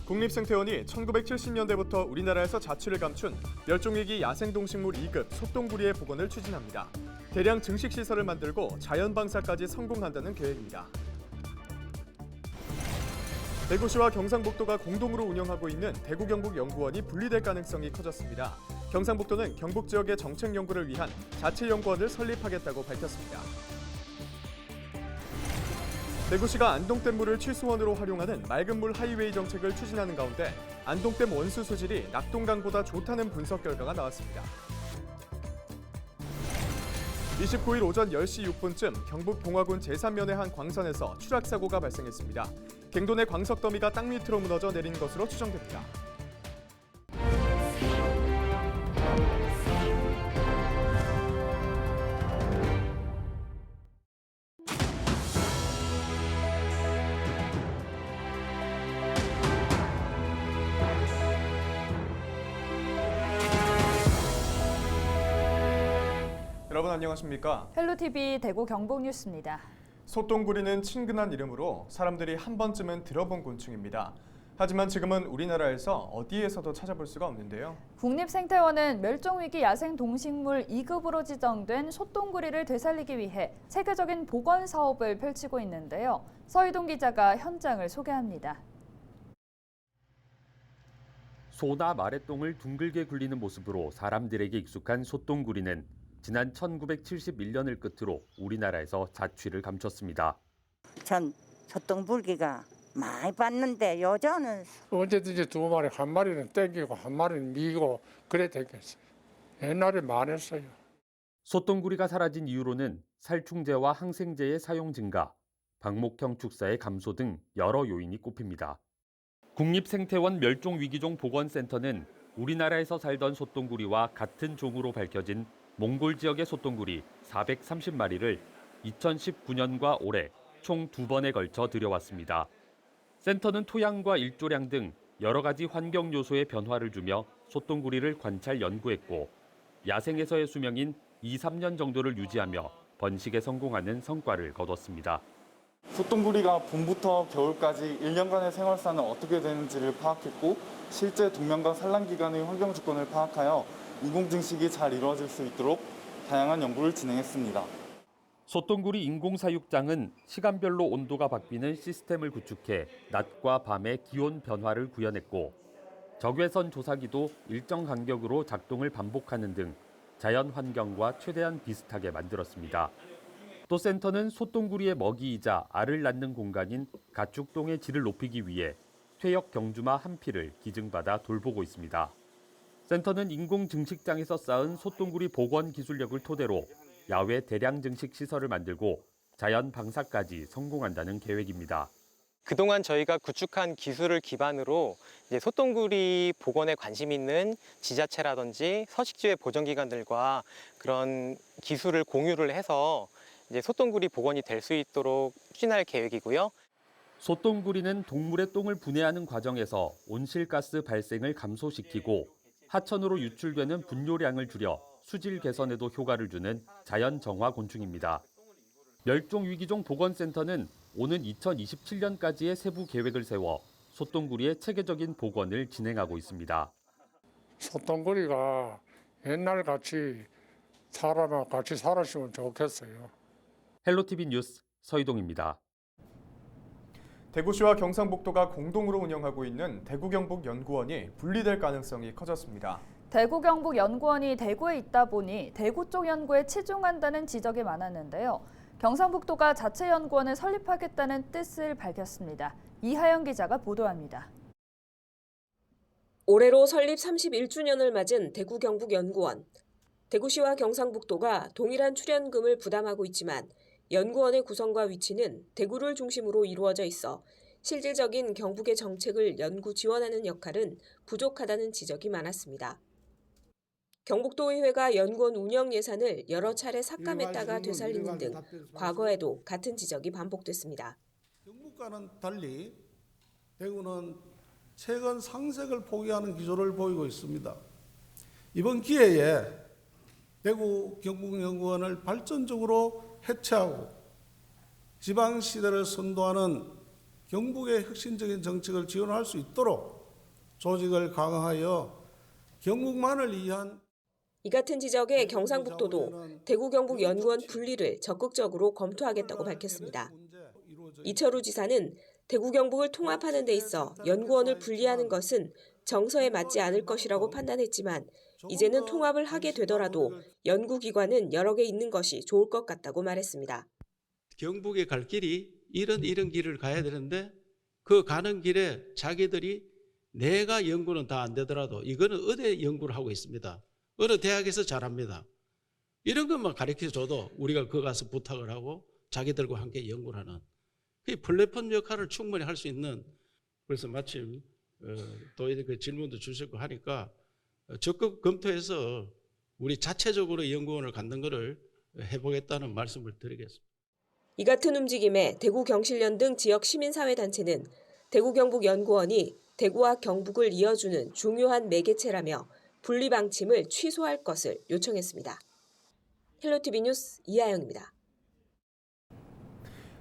국립생태원이 1970년대부터 우리나라에서 자취를 감춘 멸종위기 야생동식물 2급 솥동구리의 복원을 추진합니다. 대량 증식시설을 만들고 자연방사까지 성공한다는 계획입니다. 대구시와 경상북도가 공동으로 운영하고 있는 대구경북연구원이 분리될 가능성이 커졌습니다. 경상북도는 경북 지역의 정책 연구를 위한 자치연구원을 설립하겠다고 밝혔습니다. 대구시가 안동댐물을 취수원으로 활용하는 맑은물 하이웨이 정책을 추진하는 가운데 안동댐 원수 수질이 낙동강보다 좋다는 분석 결과가 나왔습니다. 29일 오전 10시 6분쯤 경북 봉화군 제3면의 한 광선에서 추락사고가 발생했습니다. 갱도 내 광석 더미가 땅 밑으로 무너져 내린 것으로 추정됩니다. 여러분 안녕하십니까? 헬로TV 대구 경북 뉴스입니다. 솥동구리는 친근한 이름으로 사람들이 한 번쯤은 들어본 곤충입니다. 하지만 지금은 우리나라에서 어디에서도 찾아볼 수가 없는데요. 국립생태원은 멸종위기 야생동식물 2급으로 지정된 솥동구리를 되살리기 위해 세계적인 복원 사업을 펼치고 있는데요. 서희동 기자가 현장을 소개합니다. 소나 마랫동을 둥글게 굴리는 모습으로 사람들에게 익숙한 솥동구리는 지난 1971년을 끝으로 우리나라에서 자취를 감췄습니다. 전 솥동불기가 많이 봤는데 요즘은 언제든지 두 마리, 한 마리는 땡기고 한 마리는 미고 그래 되겠어요. 옛날에 많았어요. 솥동구리가 사라진 이유로는 살충제와 항생제의 사용 증가, 방목형 축사의 감소 등 여러 요인이 꼽힙니다. 국립생태원 멸종위기종 복원센터는 우리나라에서 살던 솥동구리와 같은 종으로 밝혀진 몽골 지역의 솥동구리 430마리를 2019년과 올해 총 2번에 걸쳐 들여왔습니다. 센터는 토양과 일조량 등 여러 가지 환경 요소의 변화를 주며 솥동구리를 관찰 연구했고 야생에서의 수명인 2-3년 정도를 유지하며 번식에 성공하는 성과를 거뒀습니다. 솥동구리가 봄부터 겨울까지 1년간의 생활사는 어떻게 되는지를 파악했고 실제 동면과 산란 기간의 환경 조건을 파악하여 인공증식이 잘 이루어질 수 있도록 다양한 연구를 진행했습니다. 솥동구리 인공사육장은 시간별로 온도가 바뀌는 시스템을 구축해 낮과 밤의 기온 변화를 구현했고 적외선 조사기도 일정 간격으로 작동을 반복하는 등 자연 환경과 최대한 비슷하게 만들었습니다. 또 센터는 솥동구리의 먹이이자 알을 낳는 공간인 가축동의 질을 높이기 위해 퇴역 경주마 한 피를 기증받아 돌보고 있습니다. 센터는 인공증식장에서 쌓은 솥동구리 복원 기술력을 토대로 야외 대량 증식 시설을 만들고 자연 방사까지 성공한다는 계획입니다. 그동안 저희가 구축한 기술을 기반으로 이제 솥동구리 복원에 관심 있는 지자체라든지 서식지회 보전기관들과 그런 기술을 공유를 해서 이제 솥동구리 복원이 될 수 있도록 추진할 계획이고요. 솥동구리는 동물의 똥을 분해하는 과정에서 온실가스 발생을 감소시키고 하천으로 유출되는 분뇨량을 줄여 수질 개선에도 효과를 주는 자연 정화 곤충입니다. 멸종위기종 복원센터는 오는 2027년까지의 세부 계획을 세워 솥동구리의 체계적인 복원을 진행하고 있습니다. 솥동구리가 옛날같이 사람하고 같이 살았으면 좋겠어요. 헬로TV 뉴스 서희동입니다. 대구시와 경상북도가 공동으로 운영하고 있는 대구경북연구원이 분리될 가능성이 커졌습니다. 대구경북연구원이 대구에 있다 보니 대구 쪽 연구에 치중한다는 지적이 많았는데요. 경상북도가 자체연구원을 설립하겠다는 뜻을 밝혔습니다. 이하영 기자가 보도합니다. 올해로 설립 31주년을 맞은 대구경북연구원. 대구시와 경상북도가 동일한 출연금을 부담하고 있지만 연구원의 구성과 위치는 대구를 중심으로 이루어져 있어 실질적인 경북의 정책을 연구 지원하는 역할은 부족하다는 지적이 많았습니다. 경북도의회가 연구원 운영 예산을 여러 차례 삭감했다가 되살리는 등 과거에도 같은 지적이 반복됐습니다. 경북과는 달리 대구는 최근 상색을 포기하는 기조를 보이고 있습니다. 이번 기회에 대구 경북연구원을 발전적으로 해체하고 지방시대를 선도하는 경북의 혁신적인 정책을 지원할 수 있도록 조직을 강화하여 경북만을 위한 이 같은 지적에 경상북도도 대구 경북 연구원 분리를 적극적으로 검토하겠다고 밝혔습니다. 이철우 지사는 대구 경북을 통합하는 데 있어 연구원을 분리하는 것은 정서에 맞지 않을 것이라고 판단했지만 이제는 통합을 하게 되더라도 연구기관은 여러 개 있는 것이 좋을 것 같다고 말했습니다. 경북에 갈 길이 이런 길을 가야 되는데 그 가는 길에 자기들이 내가 연구는 다 안 되더라도 이거는 의대 연구를 하고 있습니다. 어느 대학에서 잘합니다. 이런 것만 가르쳐줘도 우리가 그 가서 부탁을 하고 자기들과 함께 연구를 하는 그 플랫폼 역할을 충분히 할 수 있는, 그래서 마침 또 이렇게 질문도 주셨고 하니까 적극 검토해서 우리 자체적으로 연구원을 갖는 것을 해보겠다는 말씀을 드리겠습니다. 이 같은 움직임에 대구 경실련 등 지역 시민사회단체는 대구 경북 연구원이 대구와 경북을 이어주는 중요한 매개체라며 분리 방침을 취소할 것을 요청했습니다. 헬로티비 뉴스 이하영입니다.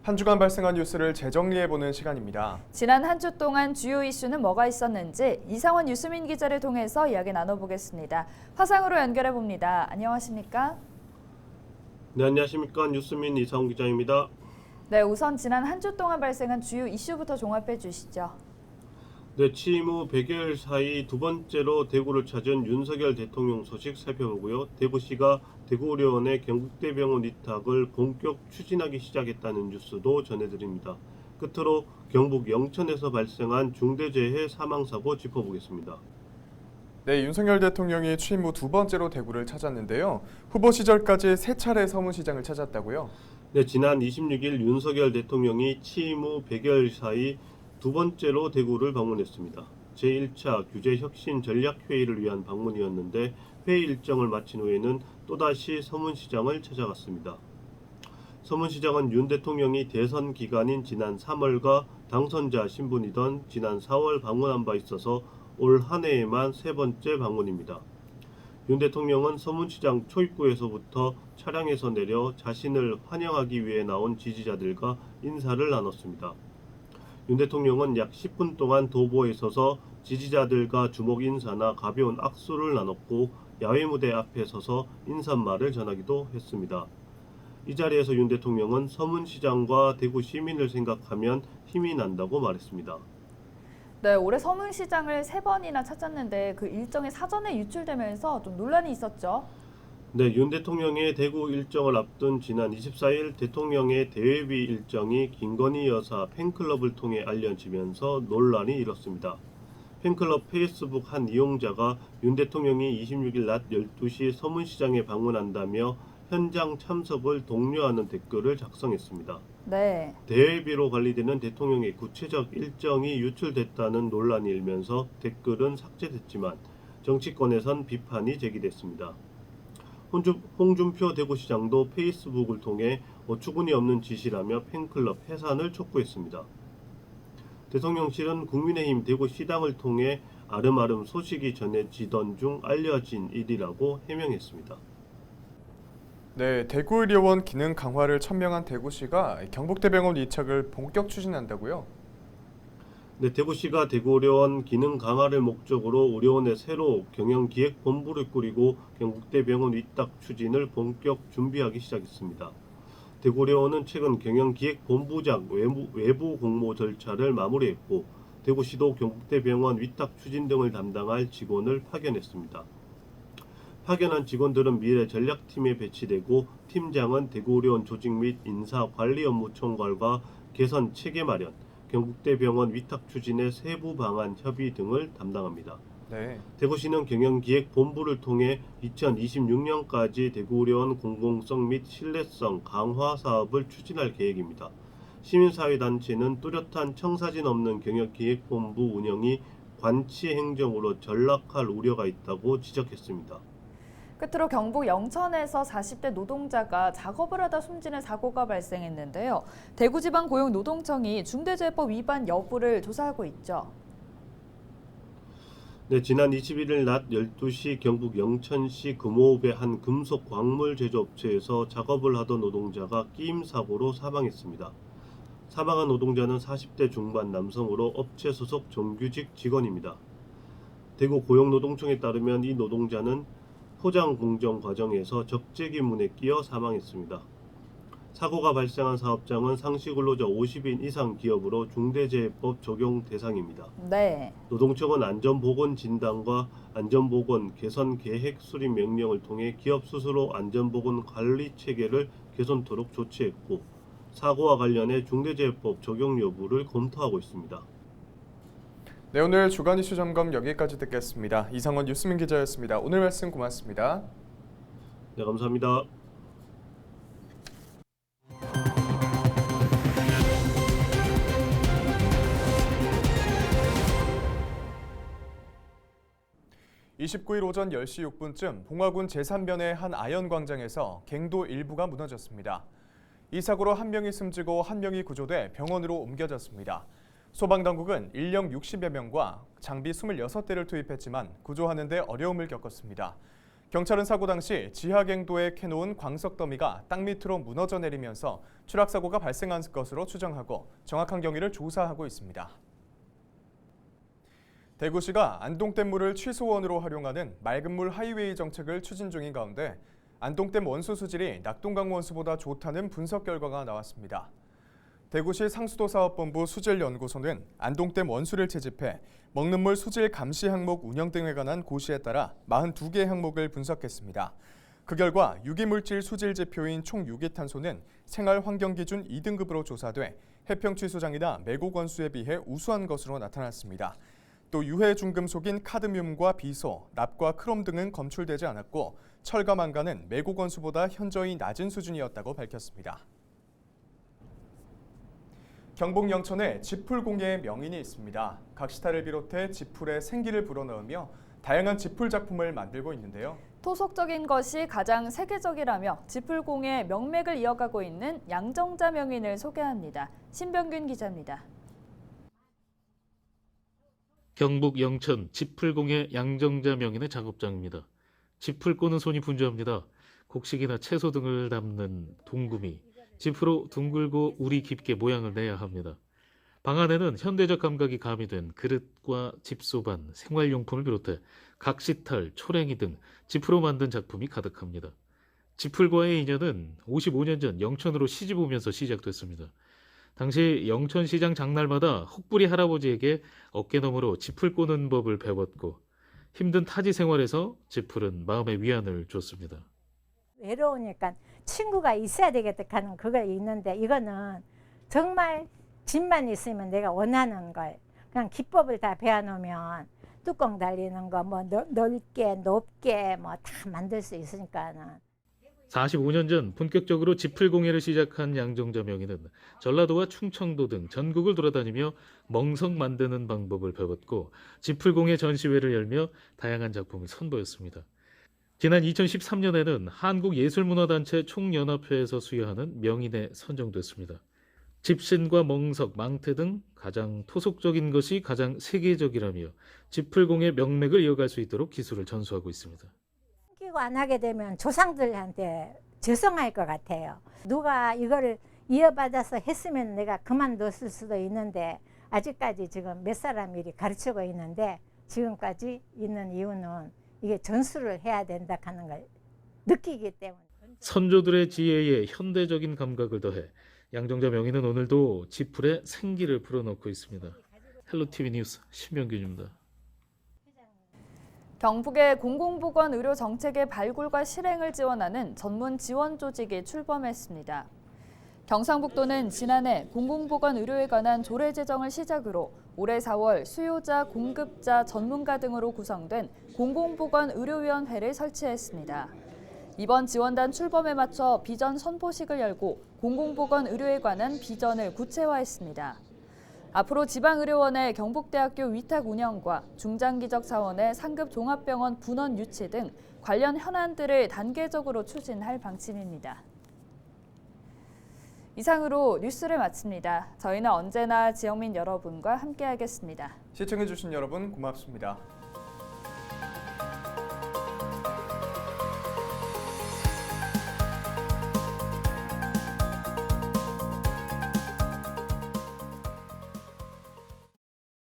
한 주간 발생한 뉴스를 재정리해보는 시간입니다. 지난 한 주 동안 주요 이슈는 뭐가 있었는지 이상원 유수민 기자를 통해서 이야기 나눠보겠습니다. 화상으로 연결해봅니다. 안녕하십니까? 네, 안녕하십니까. 유수민 이상원 기자입니다. 네, 우선 지난 한 주 동안 발생한 주요 이슈부터 종합해 주시죠. 네, 취임 후 100여일 사이 두 번째로 대구를 찾은 윤석열 대통령 소식 살펴보고요. 대구시가 대구의료원의 경북대병원 위탁을 본격 추진하기 시작했다는 뉴스도 전해드립니다. 끝으로 경북 영천에서 발생한 중대재해 사망사고 짚어보겠습니다. 네, 윤석열 대통령이 취임 후 두 번째로 대구를 찾았는데요. 후보 시절까지 3차례 서문시장을 찾았다고요? 네, 지난 26일 윤석열 대통령이 취임 후 100여일 사이 두 번째로 대구를 방문했습니다. 제1차 규제혁신전략회의를 위한 방문이었는데 회의 일정을 마친 후에는 또다시 서문시장을 찾아갔습니다. 서문시장은 윤 대통령이 대선 기간인 지난 3월과 당선자 신분이던 지난 4월 방문한 바 있어서 올 한 해에만 세 번째 방문입니다. 윤 대통령은 서문시장 초입구에서부터 차량에서 내려 자신을 환영하기 위해 나온 지지자들과 인사를 나눴습니다. 윤 대통령은 약 10분 동안 도보에 서서 지지자들과 주먹 인사나 가벼운 악수를 나눴고 야외 무대 앞에 서서 인사말을 전하기도 했습니다. 이 자리에서 윤 대통령은 서문시장과 대구 시민을 생각하면 힘이 난다고 말했습니다. 네, 올해 서문시장을 3번이나 찾았는데 그 일정이 사전에 유출되면서 좀 논란이 있었죠. 네, 윤 대통령의 대구 일정을 앞둔 지난 24일 대통령의 대회비 일정이 김건희 여사 팬클럽을 통해 알려지면서 논란이 일었습니다. 팬클럽 페이스북 한 이용자가 윤 대통령이 26일 낮 12시 서문시장에 방문한다며 현장 참석을 독려하는 댓글을 작성했습니다. 네. 대회비로 관리되는 대통령의 구체적 일정이 유출됐다는 논란이 일면서 댓글은 삭제됐지만 정치권에선 비판이 제기됐습니다. 홍준표 대구시장도 페이스북을 통해 어처구니 없는 짓이라며 팬클럽 해산을 촉구했습니다. 대통령실은 국민의힘 대구시당을 통해 아름아름 소식이 전해지던 중 알려진 일이라고 해명했습니다. 네, 대구의료원 기능 강화를 천명한 대구시가 경북대병원 위탁을 본격 추진한다고요? 네, 대구시가 대구의료원 기능 강화를 목적으로 의료원의 새로 경영기획본부를 꾸리고 경북대병원 위탁 추진을 본격 준비하기 시작했습니다. 대구의료원은 최근 경영기획본부장 외부 공모 절차를 마무리했고 대구시도 경북대병원 위탁 추진 등을 담당할 직원을 파견했습니다. 파견한 직원들은 미래 전략팀에 배치되고 팀장은 대구의료원 조직 및 인사 관리 업무 총괄과 개선 체계 마련, 경북대병원 위탁 추진의 세부 방안 협의 등을 담당합니다. 네. 대구시는 경영기획본부를 통해 2026년까지 대구의료원 공공성 및 신뢰성 강화 사업을 추진할 계획입니다. 시민사회단체는 뚜렷한 청사진 없는 경영기획본부 운영이 관치 행정으로 전락할 우려가 있다고 지적했습니다. 끝으로 경북 영천에서 40대 노동자가 작업을 하다 숨지는 사고가 발생했는데요. 대구지방고용노동청이 중대재해법 위반 여부를 조사하고 있죠. 네, 지난 21일 낮 12시 경북 영천시 금호읍의 한 금속 광물 제조업체에서 작업을 하던 노동자가 끼임 사고로 사망했습니다. 사망한 노동자는 40대 중반 남성으로 업체 소속 정규직 직원입니다. 대구 고용노동청에 따르면 이 노동자는 포장 공정 과정에서 적재기 문에 끼어 사망했습니다. 사고가 발생한 사업장은 상시근로자 50인 이상 기업으로 중대재해법 적용 대상입니다. 네. 노동청은 안전보건 진단과 안전보건 개선 계획 수립 명령을 통해 기업 스스로 안전보건 관리 체계를 개선토록 조치했고 사고와 관련해 중대재해법 적용 여부를 검토하고 있습니다. 네, 오늘 주간 이슈 점검 여기까지 듣겠습니다. 이상원 뉴스민 기자였습니다. 오늘 말씀 고맙습니다. 네, 감사합니다. (29일) 오전 10시 6분쯤 봉화군 제3변의 한 아현광장에서 갱도 일부가 무너졌습니다. 이 사고로 한 명이 숨지고 한 명이 구조돼 병원으로 옮겨졌습니다. 소방당국은 인력 60여 명과 장비 26대를 투입했지만 구조하는 데 어려움을 겪었습니다. 경찰은 사고 당시 지하갱도에 캐놓은 광석 더미가 땅 밑으로 무너져 내리면서 추락사고가 발생한 것으로 추정하고 정확한 경위를 조사하고 있습니다. 대구시가 안동댐물을 취수원으로 활용하는 맑은물 하이웨이 정책을 추진 중인 가운데 안동댐 원수 수질이 낙동강 원수보다 좋다는 분석 결과가 나왔습니다. 대구시 상수도사업본부 수질연구소는 안동댐 원수를 채집해 먹는 물 수질 감시 항목 운영 등에 관한 고시에 따라 42개 항목을 분석했습니다. 그 결과 유기물질 수질 지표인 총 유기탄소는 생활환경기준 2등급으로 조사돼 해평 취수장이나 매곡 원수에 비해 우수한 것으로 나타났습니다. 또 유해 중금속인 카드뮴과 비소, 납과 크롬 등은 검출되지 않았고 철과 망간은 매곡 원수보다 현저히 낮은 수준이었다고 밝혔습니다. 경북 영천에 지풀공예의 명인이 있습니다. 각시탈을 비롯해 지풀에 생기를 불어넣으며 다양한 지풀 작품을 만들고 있는데요. 토속적인 것이 가장 세계적이라며 지풀공예의 명맥을 이어가고 있는 양정자 명인을 소개합니다. 신병균 기자입니다. 경북 영천 지풀공예 양정자 명인의 작업장입니다. 지풀 꼬는 손이 분주합니다. 곡식이나 채소 등을 담는 동구미, 지프로 둥글고 우리 깊게 모양을 내야 합니다. 방 안에는 현대적 감각이 가미된 그릇과 집소반, 생활용품을 비롯해 각시탈, 초랭이 등 지프로 만든 작품이 가득합니다. 지풀과의 인연은 55년 전 영천으로 시집 오면서 시작됐습니다. 당시 영천시장 장날마다 혹부리 할아버지에게 어깨너머로 지풀 꼬는 법을 배웠고 힘든 타지 생활에서 지풀은 마음의 위안을 줬습니다. 외로우니까 친구가 있어야 되겠다 하는 그거 있는데 이거는 정말 집만 있으면 내가 원하는 걸 그냥 기법을 다 배워놓으면 뚜껑 달리는 거 뭐 넓게 높게 뭐 다 만들 수 있으니까는. 45년 전 본격적으로 지풀공예를 시작한 양정자 명인은 전라도와 충청도 등 전국을 돌아다니며 멍석 만드는 방법을 배웠고 지풀공예 전시회를 열며 다양한 작품을 선보였습니다. 지난 2013년에는 한국예술문화단체 총연합회에서 수여하는 명인에 선정됐습니다. 집신과 멍석, 망태 등 가장 토속적인 것이 가장 세계적이라며 지풀공예 명맥을 이어갈 수 있도록 기술을 전수하고 있습니다. 숨기고 안 하게 되면 조상들한테 죄송할 것 같아요. 누가 이거를 이어받아서 했으면 내가 그만뒀을 수도 있는데 아직까지 지금 몇 사람 일이 가르치고 있는데 지금까지 있는 이유는 이게 전수를 해야 된다 하는 걸 느끼기 때문에. 선조들의 지혜에 현대적인 감각을 더해 양정자 명인은 오늘도 지풀에 생기를 불어넣고 있습니다. 헬로티비 뉴스 신명균입니다. 경북의 공공보건 의료 정책의 발굴과 실행을 지원하는 전문 지원 조직이 출범했습니다. 경상북도는 지난해 공공보건 의료에 관한 조례 제정을 시작으로 올해 4월 수요자, 공급자, 전문가 등으로 구성된 공공보건의료위원회를 설치했습니다. 이번 지원단 출범에 맞춰 비전 선포식을 열고 공공보건의료에 관한 비전을 구체화했습니다. 앞으로 지방의료원의 경북대학교 위탁 운영과 중장기적 사원의 상급 종합병원 분원 유치 등 관련 현안들을 단계적으로 추진할 방침입니다. 이상으로 뉴스를 마칩니다. 저희는 언제나 지역민 여러분과 함께하겠습니다. 시청해주신 여러분 고맙습니다.